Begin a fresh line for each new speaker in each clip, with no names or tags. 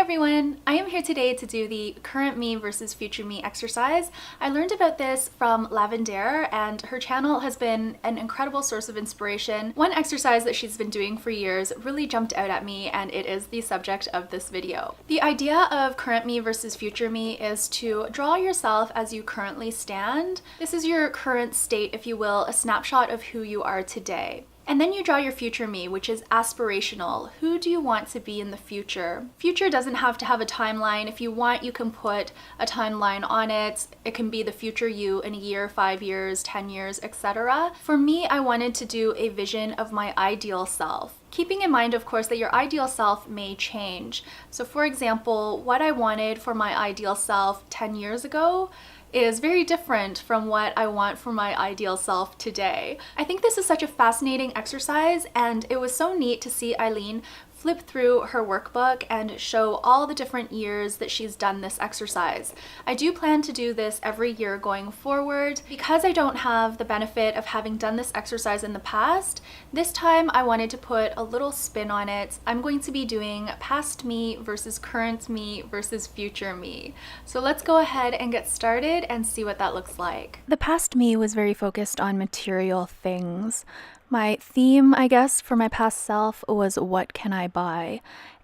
everyone! I am here today to do the current me versus future me exercise. I learned about this from Lavendaire and her channel has been an incredible source of inspiration. One exercise that she's been doing for years really jumped out at me and it is the subject of this video. The idea of current me versus future me is to draw yourself as you currently stand. This is your current state, if you will, a snapshot of who you are today. And then you draw your future me, which is aspirational. Who do you want to be in the future? Future doesn't have to have a timeline. If you want, you can put a timeline on it. It can be the future you in a year, 5 years, 10 years, etc. For me, I wanted to do a vision of my ideal self. Keeping in mind, of course, that your ideal self may change. So for example, what I wanted for my ideal self 10 years ago is very different from what I want for my ideal self today. I think this is such a fascinating exercise, and it was so neat to see Eileen flip through her workbook and show all the different years that she's done this exercise. I do plan to do this every year going forward. Because I don't have the benefit of having done this exercise in the past, this time I wanted to put a little spin on it. I'm going to be doing past me versus current me versus future me. So let's go ahead and get started and see what that looks like. The past me was very focused on material things. My theme, I guess, for my past self was what can I buy?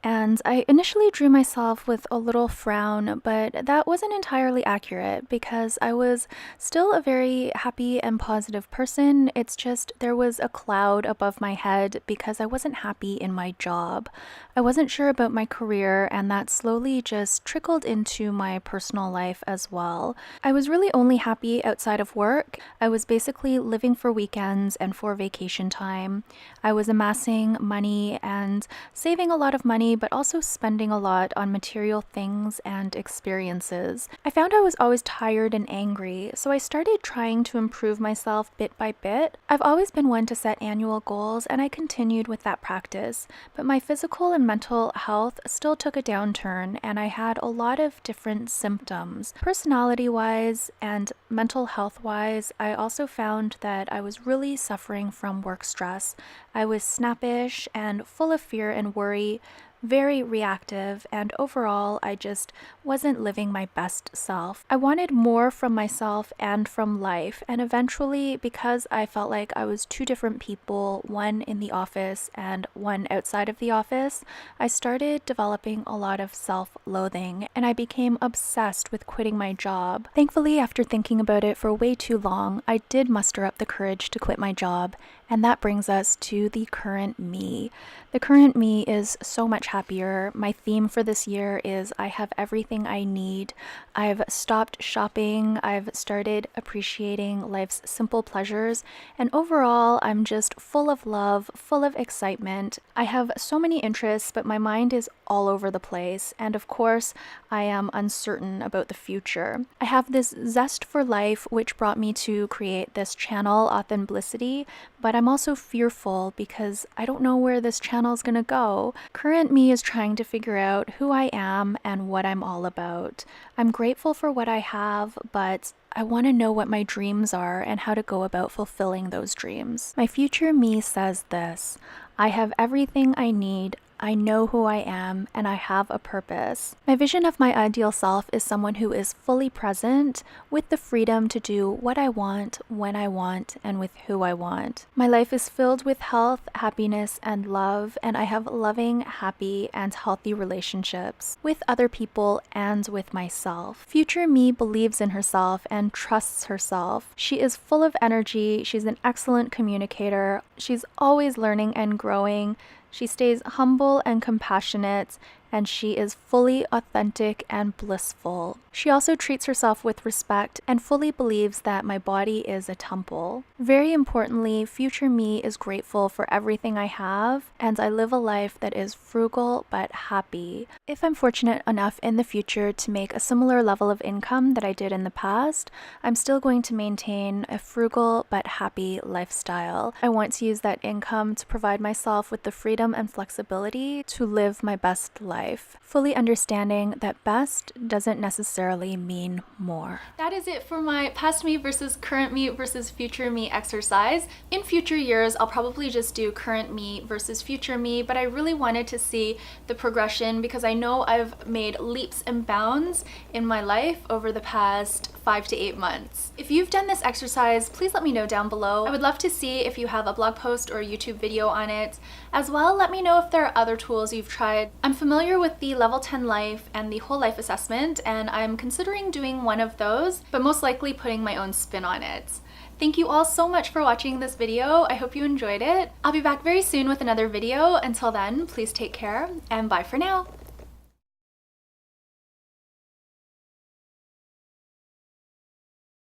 And I initially drew myself with a little frown, but that wasn't entirely accurate because I was still a very happy and positive person. It's just there was a cloud above my head because I wasn't happy in my job. I wasn't sure about my career, and that slowly just trickled into my personal life as well. I was really only happy outside of work. I was basically living for weekends and for vacation time. I was amassing money and saving a lot of money, but also spending a lot on material things and experiences. I found I was always tired and angry, so I started trying to improve myself bit by bit. I've always been one to set annual goals, and I continued with that practice, but my physical and mental health still took a downturn, and I had a lot of different symptoms. Personality-wise and mental health-wise, I also found that I was really suffering from work stress. I was snappish and full of fear and worry, very reactive, and overall I just wasn't living my best self. I wanted more from myself and from life, and eventually, because I felt like I was two different people, one in the office and one outside of the office, I started developing a lot of self-loathing, and I became obsessed with quitting my job. Thankfully, after thinking about it for way too long, I did muster up the courage to quit my job, and that brings us to the current me. The current me is so much happier. My theme for this year is I have everything I need. I've stopped shopping. I've started appreciating life's simple pleasures. And overall, I'm just full of love, full of excitement. I have so many interests, but my mind is all over the place. And of course, I am uncertain about the future. I have this zest for life, which brought me to create this channel, Authenblissity, but I'm also fearful because I don't know where this channel is gonna go. Current me is trying to figure out who I am and what I'm all about. I'm grateful for what I have, but I want to know what my dreams are and how to go about fulfilling those dreams. My future me says this: I have everything I need. I know who I am, and I have a purpose. My vision of my ideal self is someone who is fully present, with the freedom to do what I want, when I want, and with who I want. My life is filled with health, happiness, and love, and I have loving, happy, and healthy relationships with other people and with myself. Future me believes in herself and trusts herself. She is full of energy. She's an excellent communicator. She's always learning and growing. She stays humble and compassionate, and she is fully authentic and blissful. She also treats herself with respect and fully believes that my body is a temple. Very importantly, future me is grateful for everything I have, and I live a life that is frugal but happy. If I'm fortunate enough in the future to make a similar level of income that I did in the past, I'm still going to maintain a frugal but happy lifestyle. I want to use that income to provide myself with the freedom and flexibility to live my best life.
life, fully understanding that best doesn't necessarily mean more.
That is it for my past me versus current me versus future me exercise. In future years, I'll probably just do current me versus future me, but I really wanted to see the progression because I know I've made leaps and bounds in my life over the past 5 to 8 months. If you've done this exercise, please let me know down below. I would love to see if you have a blog post or a YouTube video on it. As well, let me know if there are other tools you've tried. I'm familiar with the Level 10 Life and the Whole Life Assessment, and I'm considering doing one of those, but most likely putting my own spin on it. Thank you all so much for watching this video. I hope you enjoyed it. I'll be back very soon with another video. Until then, please take care and bye for now.